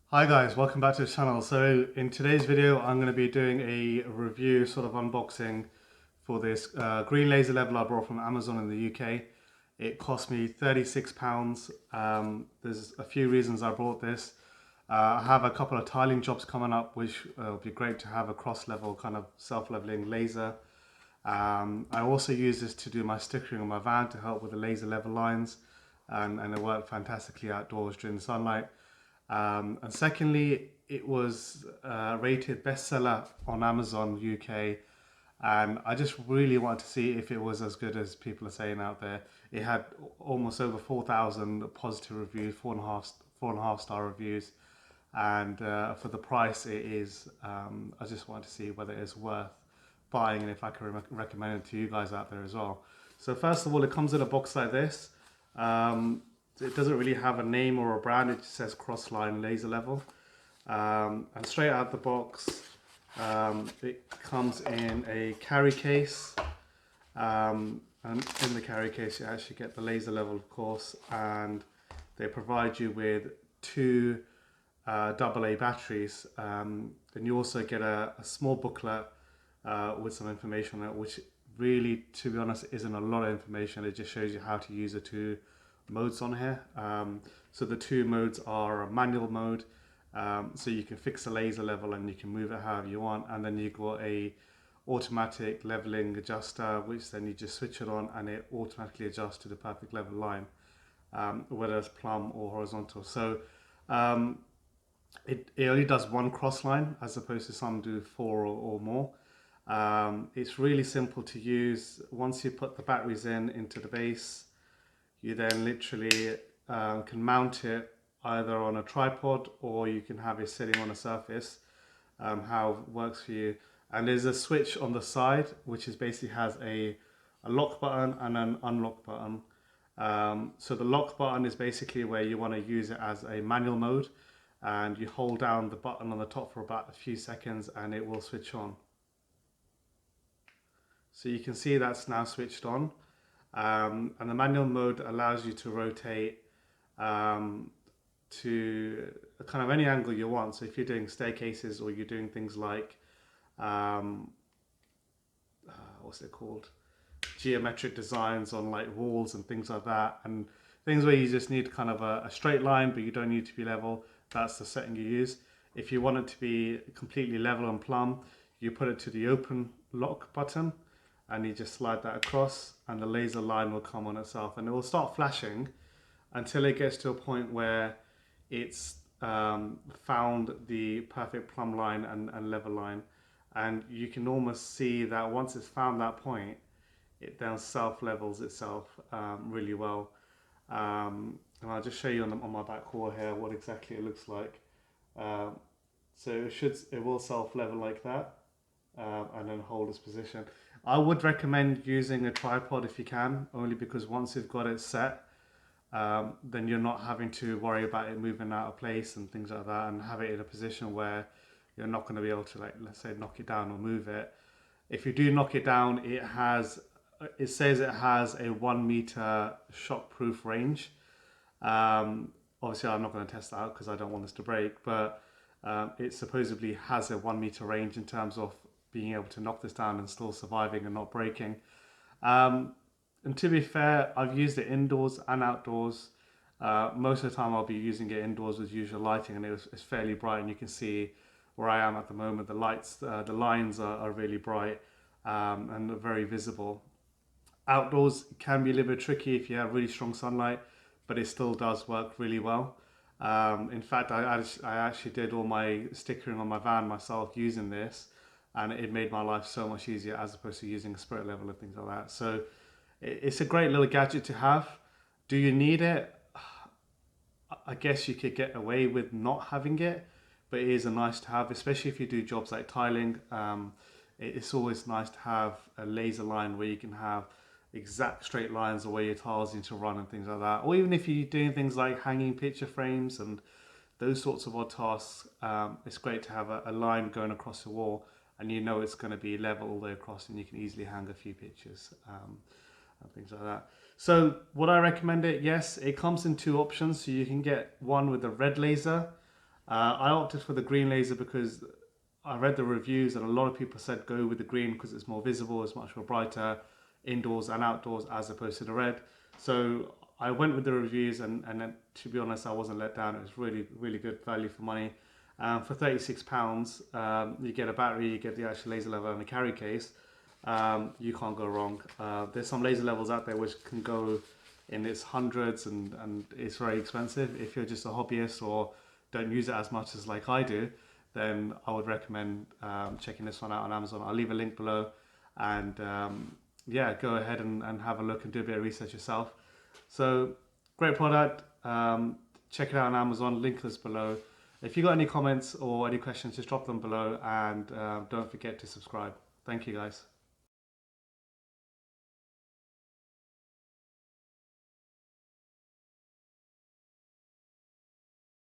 Hi guys, welcome back to the channel. So in today's video, I'm going to be doing a review, sort of unboxing for this green laser level I brought from Amazon in the UK. It cost me £36. There's a few reasons I brought this. I have a couple of tiling jobs coming up, which will be great to have a cross-level kind of self-leveling laser. I also use this to do my stickering on my van to help with the laser level lines, and it worked fantastically outdoors during the sunlight. And secondly, it was rated bestseller on Amazon UK, and I just really wanted to see if it was as good as people are saying out there. It had almost over 4,000 positive reviews, four and a half star reviews, and for the price it is, I just wanted to see whether it's worth buying and if I can recommend it to you guys out there as well. So first of all, it comes in a box like this. Um, it doesn't really have a name or a brand, it just says Crossline Laser Level. And straight out the box, it comes in a carry case. And in the carry case, you actually get the laser level, of course, and they provide you with two AA batteries. And you also get a small booklet with some information on it, which really, to be honest, isn't a lot of information. It just shows you how to use the two modes on here. So the two modes are a manual mode, so you can fix the laser level and you can move it however you want, and then you've got a automatic leveling adjuster, which then you just switch it on and it automatically adjusts to the perfect level line, whether it's plumb or horizontal. So it only does one cross line as opposed to some do four or more. It's really simple to use. Once you put the batteries into the base, you then literally can mount it either on a tripod or you can have it sitting on a surface, how it works for you. And there's a switch on the side which is basically has a lock button and an unlock button. So the lock button is basically where you want to use it as a manual mode, and you hold down the button on the top for about a few seconds and it will switch on. So you can see that's now switched on. And the manual mode allows you to rotate to kind of any angle you want. So if you're doing staircases or you're doing things like, what's it called? Geometric designs on like walls and things like that, and things where you just need kind of a straight line but you don't need to be level, that's the setting you use. If you want it to be completely level and plumb, you put it to the open lock button and you just slide that across and the laser line will come on itself and it will start flashing until it gets to a point where it's found the perfect plumb line and level line, and you can almost see that once it's found that point, it then self levels itself really well. And I'll just show you on my back wall here what exactly it looks like. So it will self level like that, and then hold its position. I would recommend using a tripod if you can, only because once you've got it set, then you're not having to worry about it moving out of place and things like that, and have it in a position where you're not going to be able to, like, let's say, knock it down or move it. If you do knock it down, it says it has a 1 meter shockproof range. Obviously, I'm not going to test that out because I don't want this to break, but it supposedly has a 1 meter range in terms of being able to knock this down and still surviving and not breaking. And to be fair, I've used it indoors and outdoors. Most of the time I'll be using it indoors with usual lighting, and it's fairly bright, and you can see where I am at the moment, the lights, the lines are really bright, and very visible. Outdoors can be a little bit tricky if you have really strong sunlight, but it still does work really well. In fact, I actually did all my stickering on my van myself using this, and it made my life so much easier as opposed to using a spirit level and things like that. So it's a great little gadget to have. Do you need it? I guess you could get away with not having it, but it is a nice to have, especially if you do jobs like tiling. It's always nice to have a laser line where you can have exact straight lines of where your tiles need to run and things like that. Or even if you're doing things like hanging picture frames and those sorts of odd tasks, it's great to have a line going across the wall and you know it's going to be level all the way across, and you can easily hang a few pictures and things like that. So would I recommend it? Yes, it comes in two options. So you can get one with a red laser, I opted for the green laser because I read the reviews and a lot of people said go with the green because it's more visible, it's much more brighter indoors and outdoors as opposed to the red. So I went with the reviews and then, to be honest, I wasn't let down. It was really good value for money. For £36, you get a battery, you get the actual laser level and a carry case. You can't go wrong. There's some laser levels out there which can go in its hundreds and it's very expensive. If you're just a hobbyist or don't use it as much as like I do, then I would recommend checking this one out on Amazon. I'll leave a link below, and yeah, go ahead and have a look and do a bit of research yourself. So great product. Check it out on Amazon. Link is below. If you got any comments or any questions, just drop them below, and don't forget to subscribe. Thank you, guys.